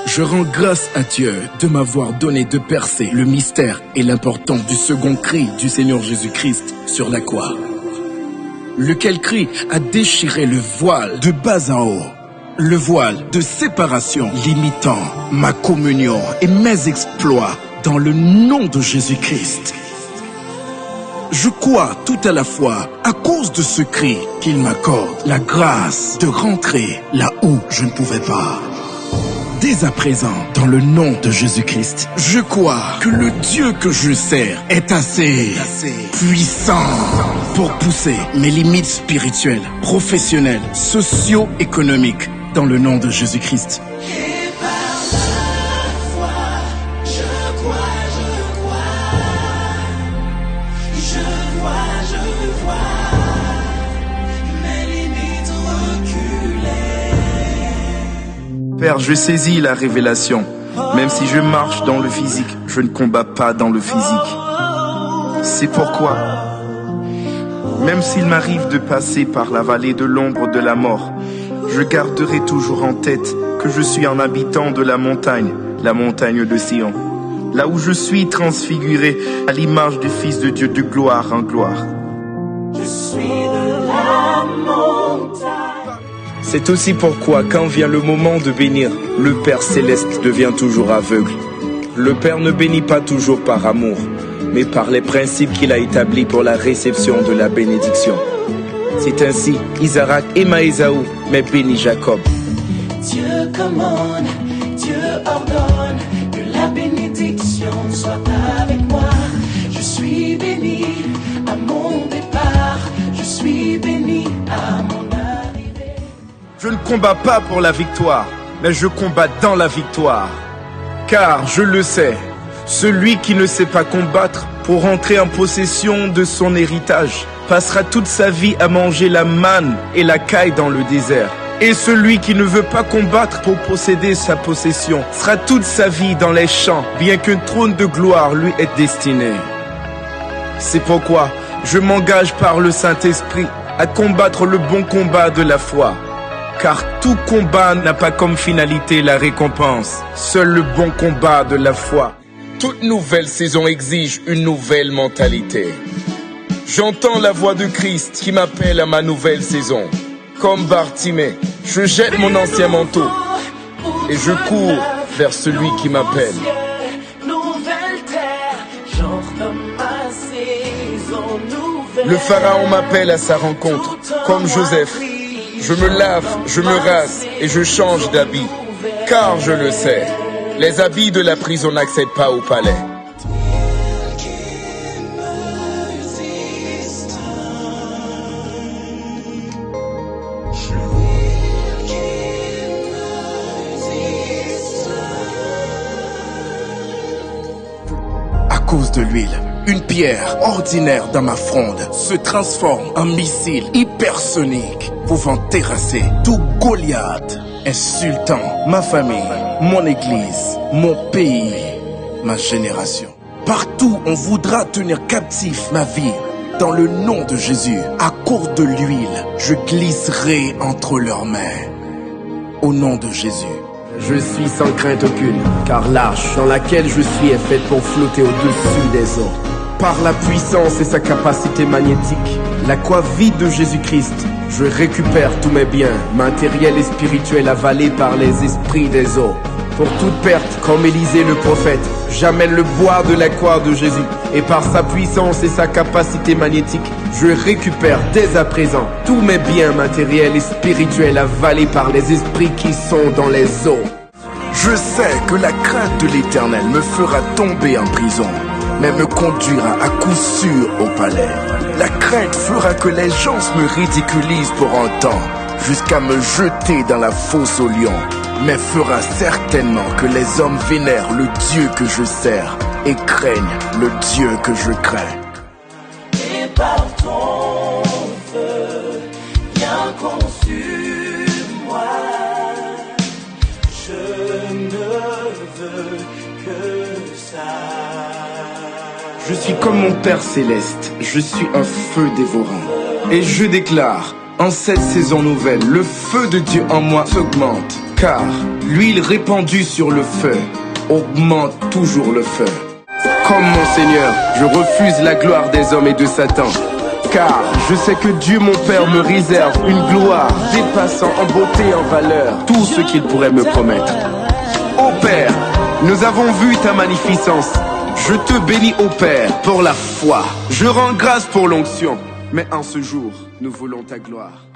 Je rends grâce à Dieu de m'avoir donné de percer le mystère et l'importance du second cri du Seigneur Jésus-Christ sur la croix. Lequel cri a déchiré le voile de bas en haut, le voile de séparation limitant ma communion et mes exploits dans le nom de Jésus-Christ. Je crois tout à la fois, à cause de ce cri, qu'il m'accorde la grâce de rentrer là où je ne pouvais pas. Dès à présent, dans le nom de Jésus-Christ, je crois que le Dieu que je sers est assez puissant pour pousser mes limites spirituelles, professionnelles, socio-économiques dans le nom de Jésus-Christ. Et par la foi, je crois, je vois mes limites reculer. Père, je saisis la révélation. Même si je marche dans le physique, je ne combats pas dans le physique. C'est pourquoi, même s'il m'arrive de passer par la vallée de l'ombre de la mort, je garderai toujours en tête que je suis un habitant de la montagne de Sion, là où je suis transfiguré à l'image du Fils de Dieu de gloire en gloire. Je suis de la montagne. C'est aussi pourquoi, quand vient le moment de bénir, le Père Céleste devient toujours aveugle. Le Père ne bénit pas toujours par amour, mais par les principes qu'il a établis pour la réception de la bénédiction. C'est ainsi Isaac aima Ésaü, mais bénit Jacob. Dieu commande, Dieu ordonne que la bénédiction soit avec moi. Je suis béni à mon départ, je suis béni à mon arrivée. Je ne combats pas pour la victoire, mais je combats dans la victoire. Car je le sais, celui qui ne sait pas combattre pour entrer en possession de son héritage passera toute sa vie à manger la manne et la caille dans le désert. Et celui qui ne veut pas combattre pour posséder sa possession sera toute sa vie dans les champs, bien qu'un trône de gloire lui est destiné. C'est pourquoi je m'engage par le Saint-Esprit à combattre le bon combat de la foi. Car tout combat n'a pas comme finalité la récompense, seul le bon combat de la foi. Toute nouvelle saison exige une nouvelle mentalité. J'entends la voix de Christ qui m'appelle à ma nouvelle saison. Comme Bartimée, je jette mon ancien manteau et je cours vers celui qui m'appelle. Le Pharaon m'appelle à sa rencontre, comme Joseph. Je me lave, je me rase et je change d'habit, car je le sais, les habits de la prison n'accèdent pas au palais. À cause de l'huile, une pierre ordinaire dans ma fronde se transforme en missile hypersonique pouvant terrasser tout Goliath, insultant ma famille, mon église, mon pays, ma génération. Partout on voudra tenir captif ma vie. Dans le nom de Jésus, à cause de l'huile, je glisserai entre leurs mains. Au nom de Jésus. Je suis sans crainte aucune, car l'arche dans laquelle je suis est faite pour flotter au-dessus des eaux. Par la puissance et sa capacité magnétique, la croix vide de Jésus-Christ, je récupère tous mes biens, matériels et spirituels avalés par les esprits des eaux. Pour toute perte, comme Élisée le prophète, j'amène le bois de la croix de Jésus. Et par sa puissance et sa capacité magnétique, je récupère dès à présent tous mes biens matériels et spirituels avalés par les esprits qui sont dans les eaux. Je sais que la crainte de l'Éternel me fera tomber en prison, mais me conduira à coup sûr au palais. La crainte fera que les gens me ridiculisent pour un temps, jusqu'à me jeter dans la fosse aux lions, mais fera certainement que les hommes vénèrent le Dieu que je sers et craignent le Dieu que je crains. Et par ton feu, bien consume-moi, je ne veux que ça. Je suis comme mon Père Céleste, je suis un feu dévorant. Et je déclare, en cette saison nouvelle, le feu de Dieu en moi s'augmente. car l'huile répandue sur le feu augmente toujours le feu. Comme mon Seigneur, je refuse la gloire des hommes et de Satan, car je sais que Dieu mon Père me réserve une gloire dépassant en beauté et en valeur tout ce qu'il pourrait me promettre. Ô Père, nous avons vu ta magnificence. Je te bénis, ô Père, pour la foi. Je rends grâce pour l'onction. Mais en ce jour, nous voulons ta gloire.